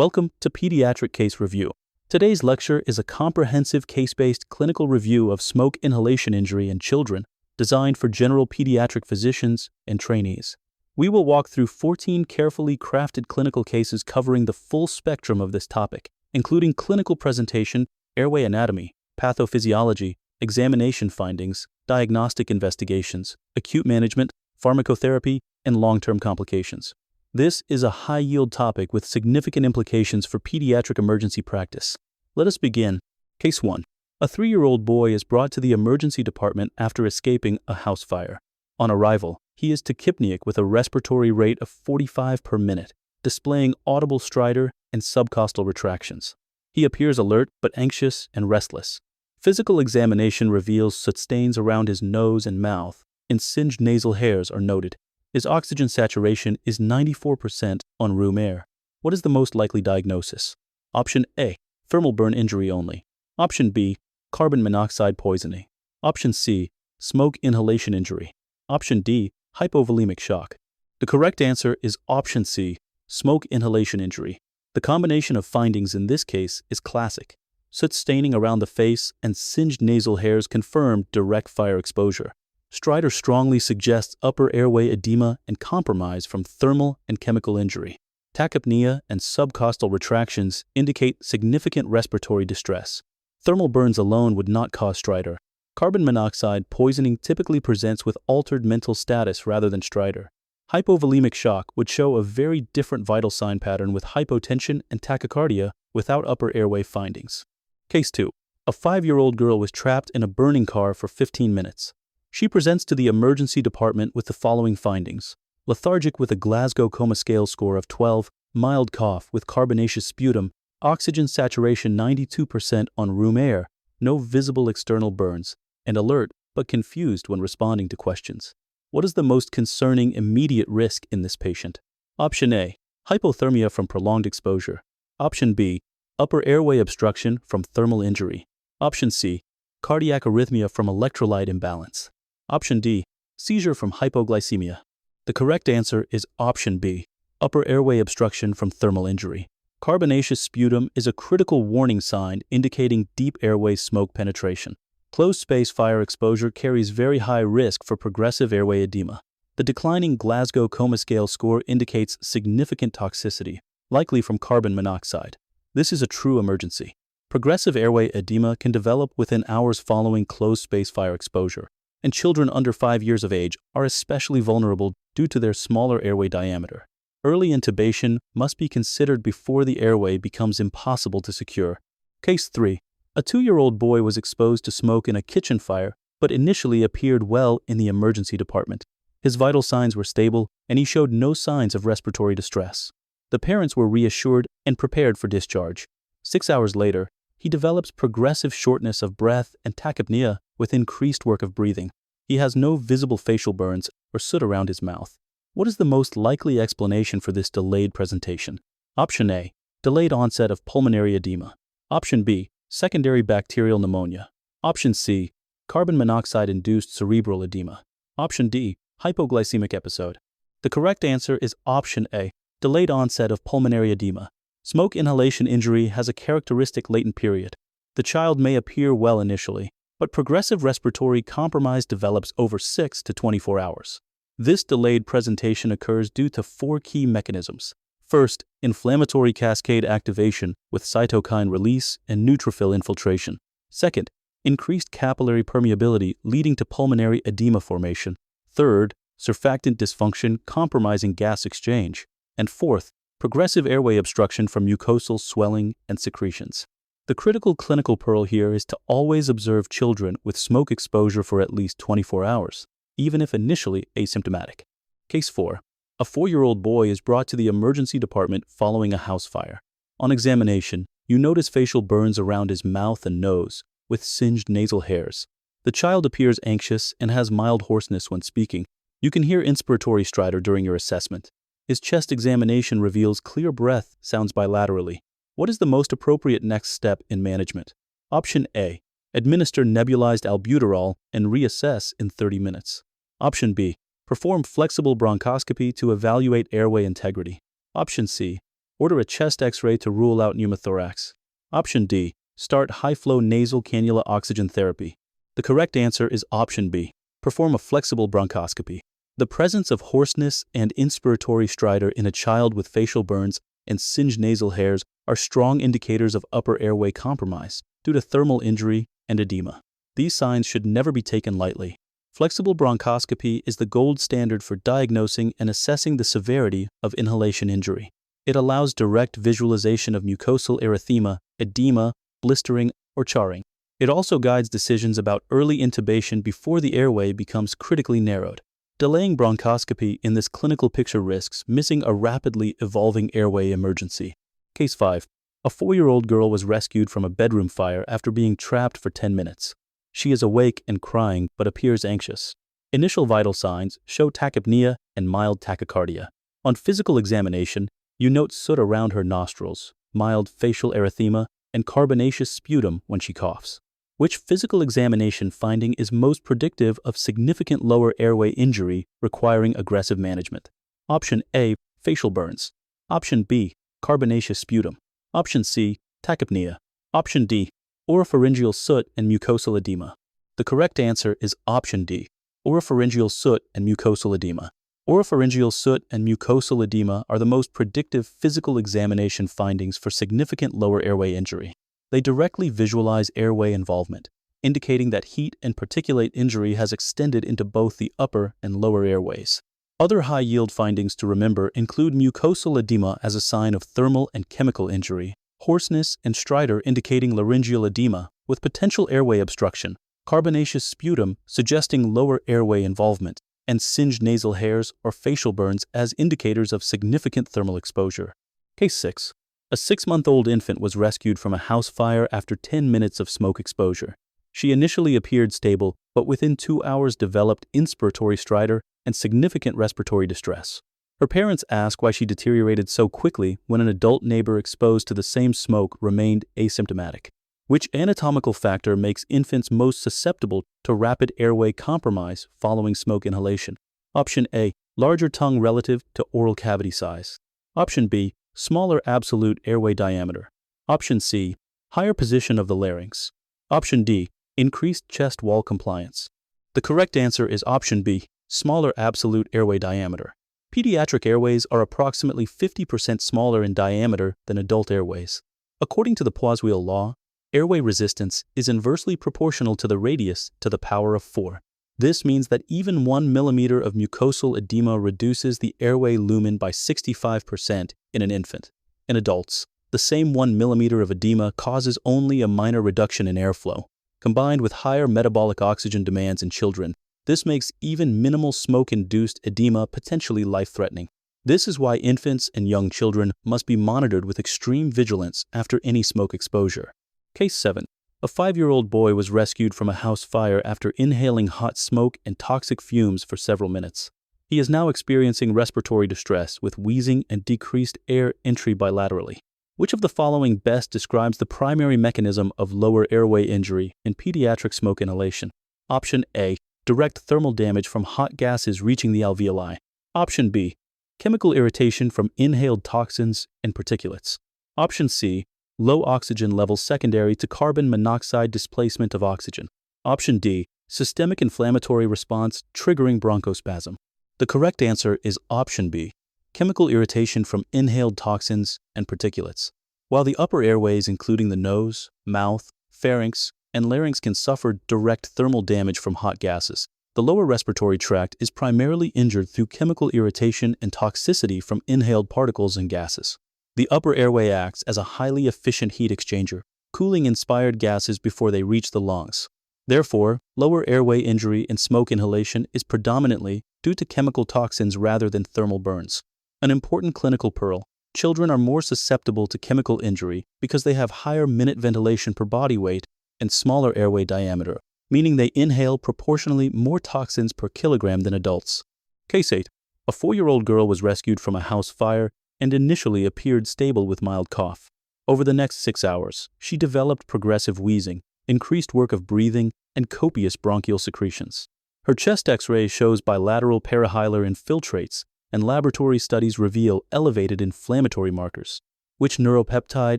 Welcome to Pediatric Case Review. Today's lecture is a comprehensive case-based clinical review of smoke inhalation injury in children designed for general pediatric physicians and trainees. We will walk through 14 carefully crafted clinical cases covering the full spectrum of this topic, including clinical presentation, airway anatomy, pathophysiology, examination findings, diagnostic investigations, acute management, pharmacotherapy, and long-term complications. This is a high-yield topic with significant implications for pediatric emergency practice. Let us begin. Case 1. A 3-year-old boy is brought to the emergency department after escaping a house fire. On arrival, he is tachypneic with a respiratory rate of 45 per minute, displaying audible stridor and subcostal retractions. He appears alert but anxious and restless. Physical examination reveals soot stains around his nose and mouth, and singed nasal hairs are noted. His oxygen saturation is 94% on room air. What is the most likely diagnosis? Option A, thermal burn injury only. Option B, carbon monoxide poisoning. Option C, smoke inhalation injury. Option D, hypovolemic shock. The correct answer is option C, smoke inhalation injury. The combination of findings in this case is classic. Soot staining around the face and singed nasal hairs confirm direct fire exposure. Stridor strongly suggests upper airway edema and compromise from thermal and chemical injury. Tachypnea and subcostal retractions indicate significant respiratory distress. Thermal burns alone would not cause stridor. Carbon monoxide poisoning typically presents with altered mental status rather than stridor. Hypovolemic shock would show a very different vital sign pattern with hypotension and tachycardia without upper airway findings. Case 2. A 5-year-old girl was trapped in a burning car for 15 minutes. She presents to the emergency department with the following findings: lethargic with a Glasgow Coma Scale score of 12, mild cough with carbonaceous sputum, oxygen saturation 92% on room air, no visible external burns, and alert but confused when responding to questions. What is the most concerning immediate risk in this patient? Option A, hypothermia from prolonged exposure. Option B, upper airway obstruction from thermal injury. Option C, cardiac arrhythmia from electrolyte imbalance. Option D, seizure from hypoglycemia. The correct answer is option B, upper airway obstruction from thermal injury. Carbonaceous sputum is a critical warning sign indicating deep airway smoke penetration. Closed-space fire exposure carries very high risk for progressive airway edema. The declining Glasgow Coma Scale score indicates significant toxicity, likely from carbon monoxide. This is a true emergency. Progressive airway edema can develop within hours following closed-space fire exposure, and children under 5 years of age are especially vulnerable due to their smaller airway diameter. Early intubation must be considered before the airway becomes impossible to secure. Case 3. A 2-year-old boy was exposed to smoke in a kitchen fire, but initially appeared well in the emergency department. His vital signs were stable, and he showed no signs of respiratory distress. The parents were reassured and prepared for discharge. 6 hours later, he develops progressive shortness of breath and tachypnea with increased work of breathing. He has no visible facial burns or soot around his mouth. What is the most likely explanation for this delayed presentation? Option A, delayed onset of pulmonary edema. Option B, secondary bacterial pneumonia. Option C, carbon monoxide-induced cerebral edema. Option D, hypoglycemic episode. The correct answer is option A, delayed onset of pulmonary edema. Smoke inhalation injury has a characteristic latent period. The child may appear well initially, but progressive respiratory compromise develops over 6 to 24 hours. This delayed presentation occurs due to 4 key mechanisms. First, inflammatory cascade activation with cytokine release and neutrophil infiltration. Second, increased capillary permeability leading to pulmonary edema formation. Third, surfactant dysfunction compromising gas exchange. And fourth, progressive airway obstruction from mucosal swelling and secretions. The critical clinical pearl here is to always observe children with smoke exposure for at least 24 hours, even if initially asymptomatic. Case 4. A 4-year-old boy is brought to the emergency department following a house fire. On examination, you notice facial burns around his mouth and nose, with singed nasal hairs. The child appears anxious and has mild hoarseness when speaking. You can hear inspiratory stridor during your assessment. His chest examination reveals clear breath sounds bilaterally. What is the most appropriate next step in management? Option A, administer nebulized albuterol and reassess in 30 minutes. Option B, perform flexible bronchoscopy to evaluate airway integrity. Option C, Order a chest X-ray to rule out pneumothorax. Option D. Start high-flow nasal cannula oxygen therapy. The correct answer is option B. Perform a flexible bronchoscopy. The presence of hoarseness and inspiratory stridor in a child with facial burns and singed nasal hairs are strong indicators of upper airway compromise due to thermal injury and edema. These signs should never be taken lightly. Flexible bronchoscopy is the gold standard for diagnosing and assessing the severity of inhalation injury. It allows direct visualization of mucosal erythema, edema, blistering, or charring. It also guides decisions about early intubation before the airway becomes critically narrowed. Delaying bronchoscopy in this clinical picture risks missing a rapidly evolving airway emergency. Case 5. A 4-year-old girl was rescued from a bedroom fire after being trapped for 10 minutes. She is awake and crying but appears anxious. Initial vital signs show tachypnea and mild tachycardia. On physical examination, you note soot around her nostrils, mild facial erythema, and carbonaceous sputum when she coughs. Which physical examination finding is most predictive of significant lower airway injury requiring aggressive management? Option A. Facial burns. Option B. Carbonaceous sputum. Option C. Tachypnea. Option D. Oropharyngeal soot and mucosal edema. The correct answer is option D. Oropharyngeal soot and mucosal edema. Oropharyngeal soot and mucosal edema are the most predictive physical examination findings for significant lower airway injury. They directly visualize airway involvement, indicating that heat and particulate injury has extended into both the upper and lower airways. Other high-yield findings to remember include mucosal edema as a sign of thermal and chemical injury, hoarseness and stridor indicating laryngeal edema with potential airway obstruction, carbonaceous sputum suggesting lower airway involvement, and singed nasal hairs or facial burns as indicators of significant thermal exposure. Case 6. A 6-month-old infant was rescued from a house fire after 10 minutes of smoke exposure. She initially appeared stable, but within 2 hours developed inspiratory stridor and significant respiratory distress. Her parents asked why she deteriorated so quickly when an adult neighbor exposed to the same smoke remained asymptomatic. Which anatomical factor makes infants most susceptible to rapid airway compromise following smoke inhalation? Option A. Larger tongue relative to oral cavity size. Option B. Smaller absolute airway diameter. Option C. Higher position of the larynx. Option D. Increased chest wall compliance. The correct answer is option B. Smaller absolute airway diameter. Pediatric airways are approximately 50% smaller in diameter than adult airways. According to the Poiseuille law, airway resistance is inversely proportional to the radius to the power of 4. This means that even 1 millimeter of mucosal edema reduces the airway lumen by 65% in an infant. In adults, the same 1 millimeter of edema causes only a minor reduction in airflow. Combined with higher metabolic oxygen demands in children, this makes even minimal smoke-induced edema potentially life-threatening. This is why infants and young children must be monitored with extreme vigilance after any smoke exposure. Case 7. A 5-year-old boy was rescued from a house fire after inhaling hot smoke and toxic fumes for several minutes. He is now experiencing respiratory distress with wheezing and decreased air entry bilaterally. Which of the following best describes the primary mechanism of lower airway injury in pediatric smoke inhalation? Option A. Direct thermal damage from hot gases reaching the alveoli. Option B. Chemical irritation from inhaled toxins and particulates. Option C. Low oxygen levels secondary to carbon monoxide displacement of oxygen. Option D. Systemic inflammatory response triggering bronchospasm. The correct answer is option B. Chemical irritation from inhaled toxins and particulates. While the upper airways, including the nose, mouth, pharynx, and larynx, can suffer direct thermal damage from hot gases, the lower respiratory tract is primarily injured through chemical irritation and toxicity from inhaled particles and gases. The upper airway acts as a highly efficient heat exchanger, cooling inspired gases before they reach the lungs. Therefore, lower airway injury in smoke inhalation is predominantly due to chemical toxins rather than thermal burns. An important clinical pearl: children are more susceptible to chemical injury because they have higher minute ventilation per body weight and smaller airway diameter, meaning they inhale proportionally more toxins per kilogram than adults. Case 8. A 4-year-old girl was rescued from a house fire and initially appeared stable with mild cough. Over the next 6 hours, she developed progressive wheezing, increased work of breathing, and copious bronchial secretions. Her chest X-ray shows bilateral parahilar infiltrates, and laboratory studies reveal elevated inflammatory markers. Which neuropeptide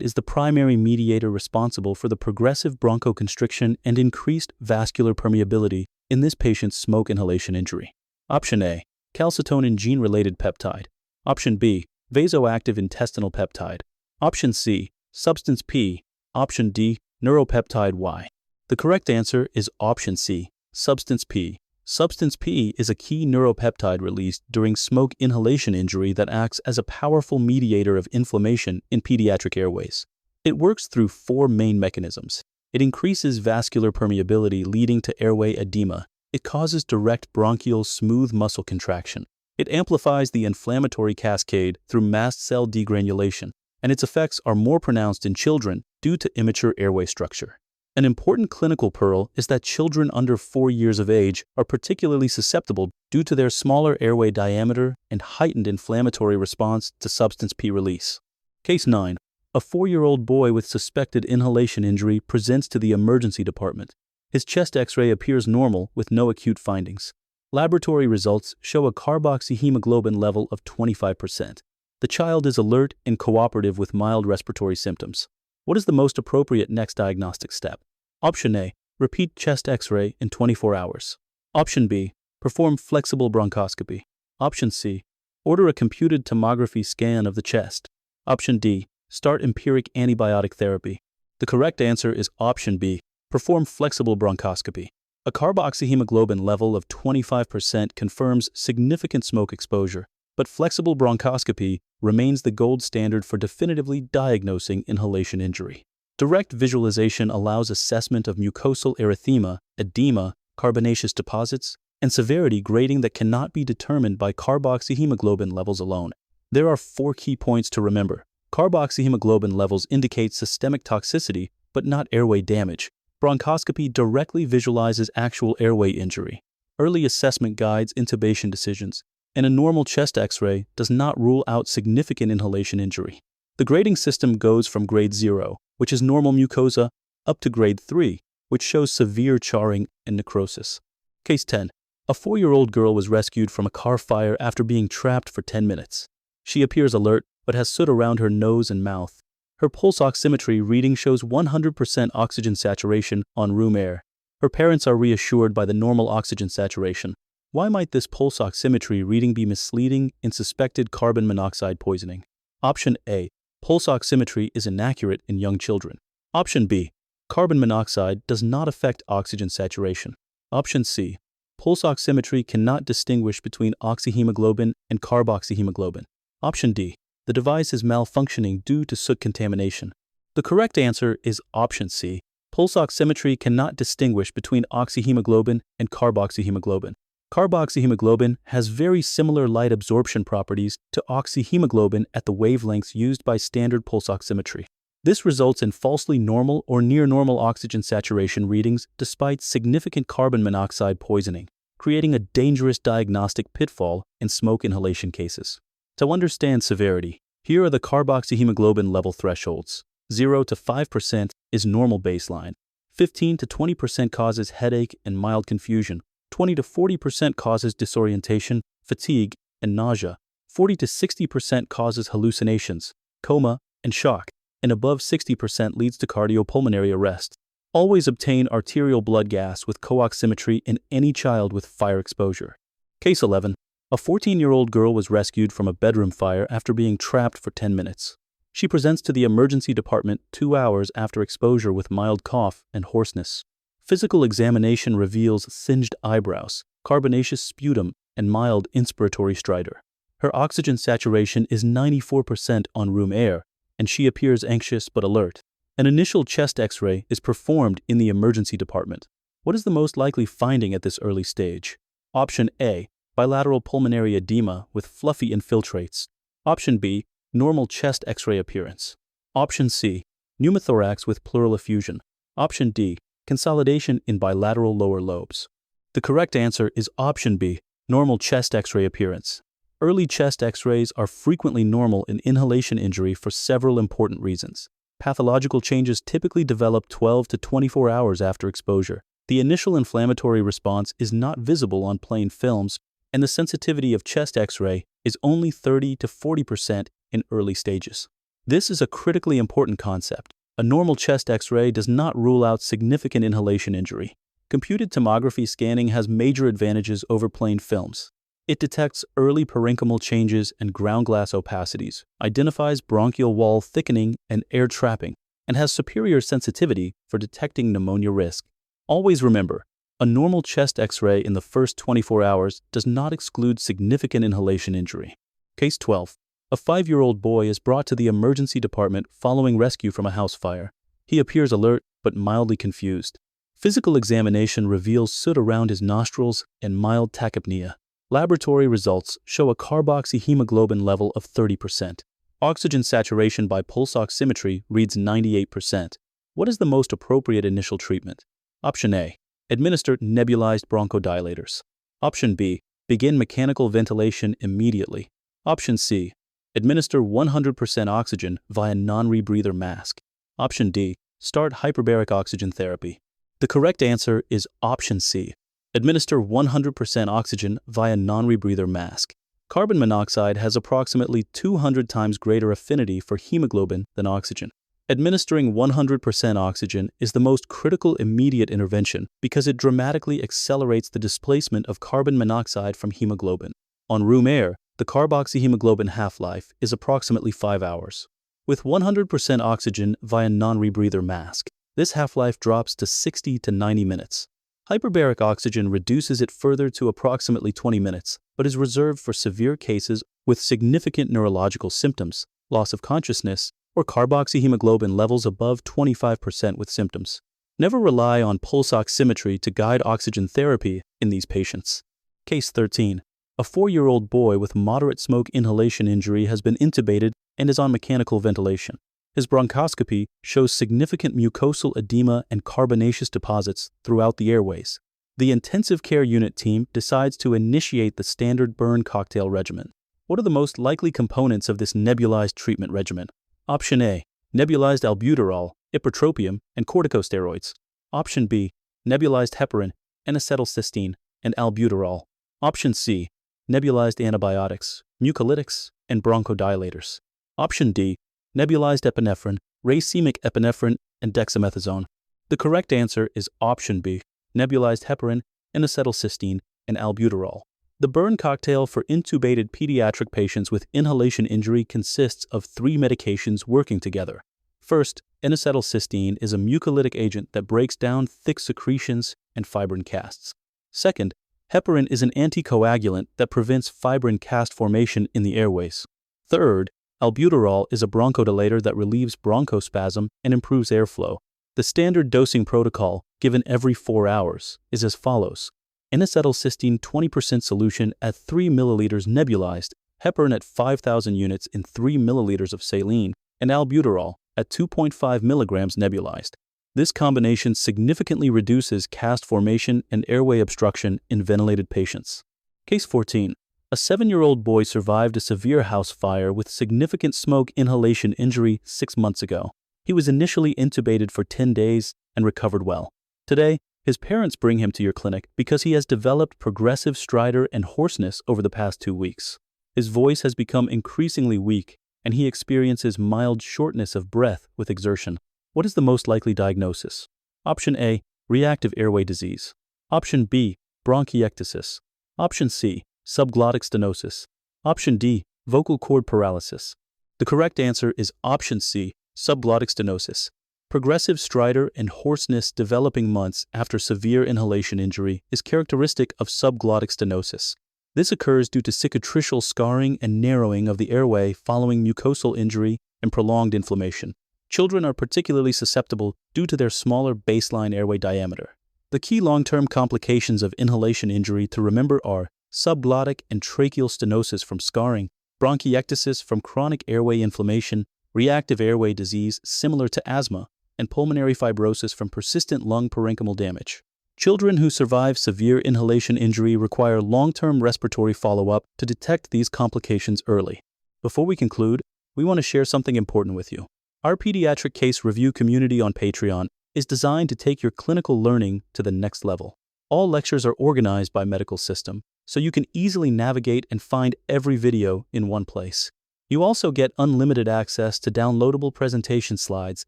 is the primary mediator responsible for the progressive bronchoconstriction and increased vascular permeability in this patient's smoke inhalation injury? Option A, calcitonin gene-related peptide. Option B, vasoactive intestinal peptide. Option C, substance P. Option D, neuropeptide Y. The correct answer is option C, substance P. Substance P is a key neuropeptide released during smoke inhalation injury that acts as a powerful mediator of inflammation in pediatric airways. It works through four main mechanisms. It increases vascular permeability leading to airway edema. It causes direct bronchial smooth muscle contraction. It amplifies the inflammatory cascade through mast cell degranulation, and its effects are more pronounced in children due to immature airway structure. An important clinical pearl is that children under 4 years of age are particularly susceptible due to their smaller airway diameter and heightened inflammatory response to substance P release. Case 9. A 4-year-old boy with suspected inhalation injury presents to the emergency department. His chest X-ray appears normal with no acute findings. Laboratory results show a carboxyhemoglobin level of 25%. The child is alert and cooperative with mild respiratory symptoms. What is the most appropriate next diagnostic step? Option A, repeat chest X-ray in 24 hours. Option B, perform flexible bronchoscopy. Option C, order a computed tomography scan of the chest. Option D, start empiric antibiotic therapy. The correct answer is option B, perform flexible bronchoscopy. A carboxyhemoglobin level of 25% confirms significant smoke exposure, but flexible bronchoscopy remains the gold standard for definitively diagnosing inhalation injury. Direct visualization allows assessment of mucosal erythema, edema, carbonaceous deposits, and severity grading that cannot be determined by carboxyhemoglobin levels alone. There are 4 key points to remember. Carboxyhemoglobin levels indicate systemic toxicity, but not airway damage. Bronchoscopy directly visualizes actual airway injury. Early assessment guides intubation decisions, and a normal chest X-ray does not rule out significant inhalation injury. The grading system goes from grade 0, which is normal mucosa, up to grade 3, which shows severe charring and necrosis. Case 10. A 4-year-old girl was rescued from a car fire after being trapped for 10 minutes. She appears alert, but has soot around her nose and mouth. Her pulse oximetry reading shows 100% oxygen saturation on room air. Her parents are reassured by the normal oxygen saturation. Why might this pulse oximetry reading be misleading in suspected carbon monoxide poisoning? Option A, pulse oximetry is inaccurate in young children. Option B, carbon monoxide does not affect oxygen saturation. Option C, pulse oximetry cannot distinguish between oxyhemoglobin and carboxyhemoglobin. Option D, the device is malfunctioning due to soot contamination. The correct answer is option C, pulse oximetry cannot distinguish between oxyhemoglobin and carboxyhemoglobin. Carboxyhemoglobin has very similar light absorption properties to oxyhemoglobin at the wavelengths used by standard pulse oximetry. This results in falsely normal or near normal oxygen saturation readings despite significant carbon monoxide poisoning, creating a dangerous diagnostic pitfall in smoke inhalation cases. To understand severity, here are the carboxyhemoglobin level thresholds. 0 to 5% is normal baseline. 15 to 20% causes headache and mild confusion. 20 to 40% causes disorientation, fatigue, and nausea. 40 to 60% causes hallucinations, coma, and shock, and above 60% leads to cardiopulmonary arrest. Always obtain arterial blood gas with co-oximetry in any child with fire exposure. Case 11. A 14-year-old girl was rescued from a bedroom fire after being trapped for 10 minutes. She presents to the emergency department 2 hours after exposure with mild cough and hoarseness. Physical examination reveals singed eyebrows, carbonaceous sputum, and mild inspiratory stridor. Her oxygen saturation is 94% on room air, and she appears anxious but alert. An initial chest X-ray is performed in the emergency department. What is the most likely finding at this early stage? Option A, bilateral pulmonary edema with fluffy infiltrates. Option B, normal chest X-ray appearance. Option C, pneumothorax with pleural effusion. Option D, consolidation in bilateral lower lobes. The correct answer is option B, normal chest X-ray appearance. Early chest X-rays are frequently normal in inhalation injury for several important reasons. Pathological changes typically develop 12 to 24 hours after exposure. The initial inflammatory response is not visible on plain films, and the sensitivity of chest X-ray is only 30 to 40% in early stages. This is a critically important concept. A normal chest X-ray does not rule out significant inhalation injury. Computed tomography scanning has major advantages over plain films. It detects early parenchymal changes and ground glass opacities, identifies bronchial wall thickening and air trapping, and has superior sensitivity for detecting pneumonia risk. Always remember, a normal chest X-ray in the first 24 hours does not exclude significant inhalation injury. Case 12. A 5-year-old boy is brought to the emergency department following rescue from a house fire. He appears alert but mildly confused. Physical examination reveals soot around his nostrils and mild tachypnea. Laboratory results show a carboxyhemoglobin level of 30%. Oxygen saturation by pulse oximetry reads 98%. What is the most appropriate initial treatment? Option A. Administer nebulized bronchodilators. Option B. Begin mechanical ventilation immediately. Option C. Administer 100% oxygen via non-rebreather mask. Option D. Start hyperbaric oxygen therapy. The correct answer is option C. Administer 100% oxygen via non-rebreather mask. Carbon monoxide has approximately 200 times greater affinity for hemoglobin than oxygen. Administering 100% oxygen is the most critical immediate intervention because it dramatically accelerates the displacement of carbon monoxide from hemoglobin. On room air, the carboxyhemoglobin half-life is approximately 5 hours. With 100% oxygen via non-rebreather mask, this half-life drops to 60 to 90 minutes. Hyperbaric oxygen reduces it further to approximately 20 minutes, but is reserved for severe cases with significant neurological symptoms, loss of consciousness, or carboxyhemoglobin levels above 25% with symptoms. Never rely on pulse oximetry to guide oxygen therapy in these patients. Case 13. A 4-year-old boy with moderate smoke inhalation injury has been intubated and is on mechanical ventilation. His bronchoscopy shows significant mucosal edema and carbonaceous deposits throughout the airways. The intensive care unit team decides to initiate the standard burn cocktail regimen. What are the most likely components of this nebulized treatment regimen? Option A. Nebulized albuterol, ipratropium, and corticosteroids. Option B. Nebulized heparin, N-acetylcysteine, and albuterol. Option C. Nebulized antibiotics, mucolytics, and bronchodilators. Option D. Nebulized epinephrine, racemic epinephrine, and dexamethasone. The correct answer is option B. Nebulized heparin, N-acetylcysteine, and albuterol. The burn cocktail for intubated pediatric patients with inhalation injury consists of 3 medications working together. First, N-acetylcysteine is a mucolytic agent that breaks down thick secretions and fibrin casts. Second, heparin is an anticoagulant that prevents fibrin cast formation in the airways. Third, albuterol is a bronchodilator that relieves bronchospasm and improves airflow. The standard dosing protocol, given every 4 hours, is as follows. N-acetylcysteine 20% solution at 3 milliliters nebulized, heparin at 5,000 units in 3 milliliters of saline, and albuterol at 2.5 milligrams nebulized. This combination significantly reduces cast formation and airway obstruction in ventilated patients. Case 14. A 7-year-old boy survived a severe house fire with significant smoke inhalation injury 6 months ago. He was initially intubated for 10 days and recovered well. Today, his parents bring him to your clinic because he has developed progressive stridor and hoarseness over the past 2 weeks. His voice has become increasingly weak, and he experiences mild shortness of breath with exertion. What is the most likely diagnosis? Option A. Reactive airway disease. Option B. Bronchiectasis. Option C. Subglottic stenosis. Option D. Vocal cord paralysis. The correct answer is option C. Subglottic stenosis. Progressive stridor and hoarseness developing months after severe inhalation injury is characteristic of subglottic stenosis. This occurs due to cicatricial scarring and narrowing of the airway following mucosal injury and prolonged inflammation. Children are particularly susceptible due to their smaller baseline airway diameter. The key long-term complications of inhalation injury to remember are subglottic and tracheal stenosis from scarring, bronchiectasis from chronic airway inflammation, reactive airway disease similar to asthma, and pulmonary fibrosis from persistent lung parenchymal damage. Children who survive severe inhalation injury require long-term respiratory follow-up to detect these complications early. Before we conclude, we want to share something important with you. Our Pediatric Case review community on Patreon is designed to take your clinical learning to the next level. All lectures are organized by medical system, so you can easily navigate and find every video in one place. You also get unlimited access to downloadable presentation slides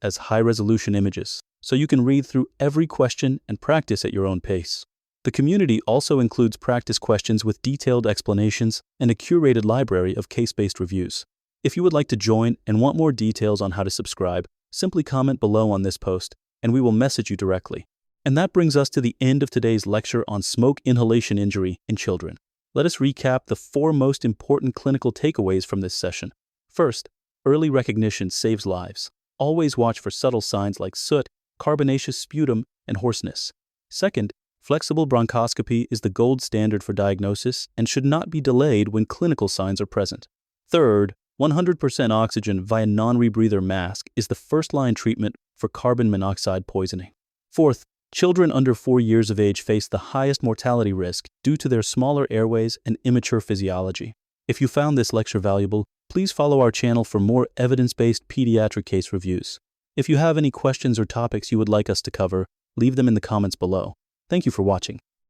as high-resolution images, so you can read through every question and practice at your own pace. The community also includes practice questions with detailed explanations and a curated library of case-based reviews. If you would like to join and want more details on how to subscribe, simply comment below on this post, and we will message you directly. And that brings us to the end of today's lecture on smoke inhalation injury in children. Let us recap the 4 most important clinical takeaways from this session. First, early recognition saves lives. Always watch for subtle signs like soot, carbonaceous sputum, and hoarseness. Second, flexible bronchoscopy is the gold standard for diagnosis and should not be delayed when clinical signs are present. Third, 100% oxygen via non-rebreather mask is the first-line treatment for carbon monoxide poisoning. Fourth, children under 4 years of age face the highest mortality risk due to their smaller airways and immature physiology. If you found this lecture valuable, please follow our channel for more evidence-based pediatric case reviews. If you have any questions or topics you would like us to cover, leave them in the comments below. Thank you for watching.